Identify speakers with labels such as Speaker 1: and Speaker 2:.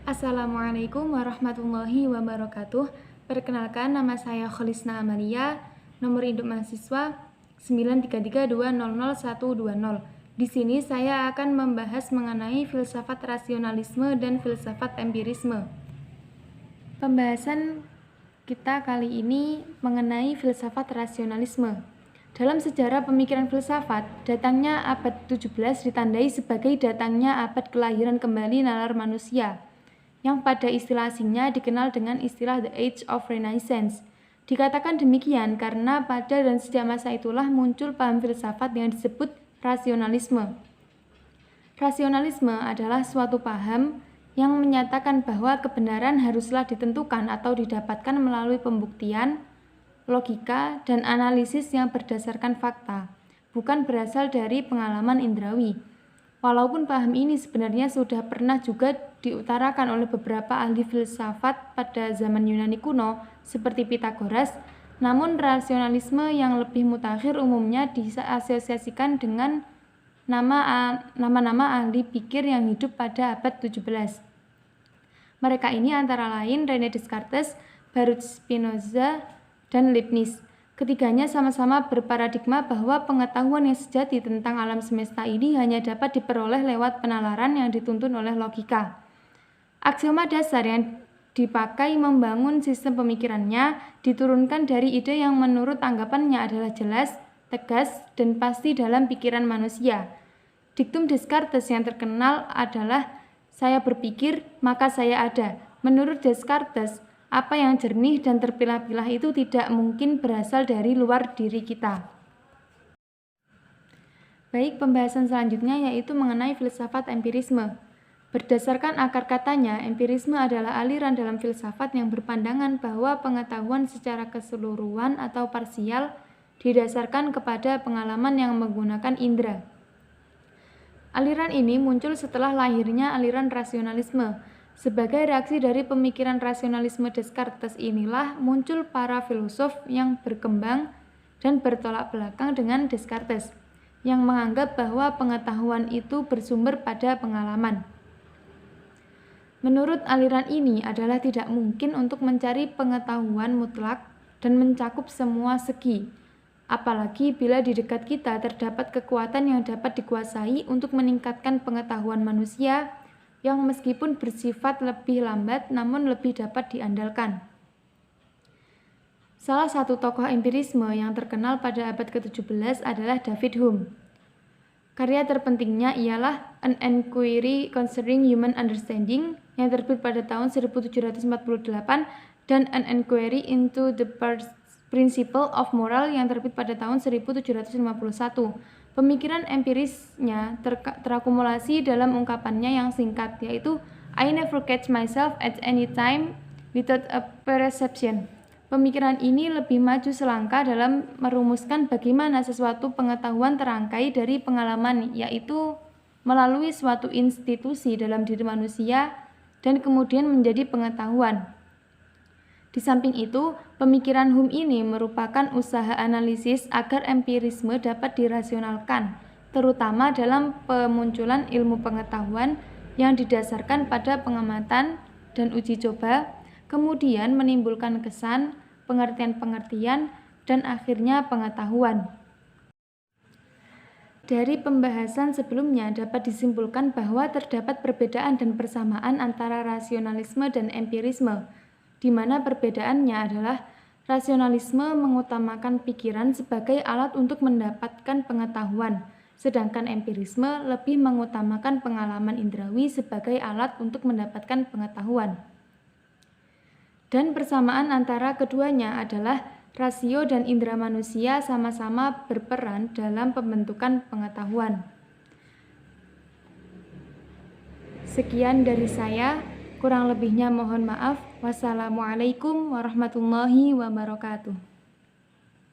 Speaker 1: Assalamualaikum warahmatullahi wabarakatuh. Perkenalkan, nama saya Kholisna Amalia, nomor induk mahasiswa 933200120. Di sini saya akan membahas mengenai filsafat rasionalisme dan filsafat empirisme. Pembahasan kita kali ini mengenai filsafat rasionalisme. Dalam sejarah pemikiran filsafat, datangnya abad 17 ditandai sebagai datangnya abad kelahiran kembali nalar manusia, yang pada istilah asingnya dikenal dengan istilah The Age of Renaissance. Dikatakan demikian karena pada dan sejak masa itulah muncul paham filsafat yang disebut rasionalisme. Rasionalisme adalah suatu paham yang menyatakan bahwa kebenaran haruslah ditentukan atau didapatkan melalui pembuktian, logika, dan analisis yang berdasarkan fakta, bukan berasal dari pengalaman indrawi. Walaupun paham ini sebenarnya sudah pernah juga diutarakan oleh beberapa ahli filsafat pada zaman Yunani kuno seperti Pitagoras, namun rasionalisme yang lebih mutakhir umumnya diasosiasikan dengan nama-nama ahli pikir yang hidup pada abad 17. Mereka ini antara lain René Descartes, Baruch Spinoza, dan Leibniz. Ketiganya sama-sama berparadigma bahwa pengetahuan yang sejati tentang alam semesta ini hanya dapat diperoleh lewat penalaran yang dituntun oleh logika. Aksioma dasar yang dipakai membangun sistem pemikirannya diturunkan dari ide yang menurut anggapannya adalah jelas, tegas, dan pasti dalam pikiran manusia. Diktum Descartes yang terkenal adalah "saya berpikir, maka saya ada". Menurut Descartes, apa yang jernih dan terpilah-pilah itu tidak mungkin berasal dari luar diri kita. Baik, pembahasan selanjutnya yaitu mengenai filsafat empirisme. Berdasarkan akar katanya, empirisme adalah aliran dalam filsafat yang berpandangan bahwa pengetahuan secara keseluruhan atau parsial didasarkan kepada pengalaman yang menggunakan indera. Aliran ini muncul setelah lahirnya aliran rasionalisme. Sebagai reaksi dari pemikiran rasionalisme Descartes inilah muncul para filosof yang berkembang dan bertolak belakang dengan Descartes, yang menganggap bahwa pengetahuan itu bersumber pada pengalaman. Menurut aliran ini adalah tidak mungkin untuk mencari pengetahuan mutlak dan mencakup semua segi, apalagi bila di dekat kita terdapat kekuatan yang dapat dikuasai untuk meningkatkan pengetahuan manusia, yang meskipun bersifat lebih lambat namun lebih dapat diandalkan. Salah satu tokoh empirisme yang terkenal pada abad ke-17 adalah David Hume. Karya terpentingnya ialah An Enquiry Concerning Human Understanding yang terbit pada tahun 1748 dan An Enquiry into the Principle of Moral yang terbit pada tahun 1751. Pemikiran empirisnya terakumulasi dalam ungkapannya yang singkat, yaitu I never catch myself at any time without a perception. Pemikiran ini lebih maju selangkah dalam merumuskan bagaimana sesuatu pengetahuan terangkai dari pengalaman, yaitu melalui suatu institusi dalam diri manusia dan kemudian menjadi pengetahuan. Di samping itu, pemikiran Hume ini merupakan usaha analisis agar empirisme dapat dirasionalkan, terutama dalam pemunculan ilmu pengetahuan yang didasarkan pada pengamatan dan uji coba, kemudian menimbulkan kesan, pengertian-pengertian, dan akhirnya pengetahuan. Dari pembahasan sebelumnya dapat disimpulkan bahwa terdapat perbedaan dan persamaan antara rasionalisme dan empirisme, di mana perbedaannya adalah rasionalisme mengutamakan pikiran sebagai alat untuk mendapatkan pengetahuan, sedangkan empirisme lebih mengutamakan pengalaman indrawi sebagai alat untuk mendapatkan pengetahuan. Dan persamaan antara keduanya adalah rasio dan indera manusia sama-sama berperan dalam pembentukan pengetahuan. Sekian dari saya. Kurang lebihnya mohon maaf. Wassalamualaikum warahmatullahi wabarakatuh.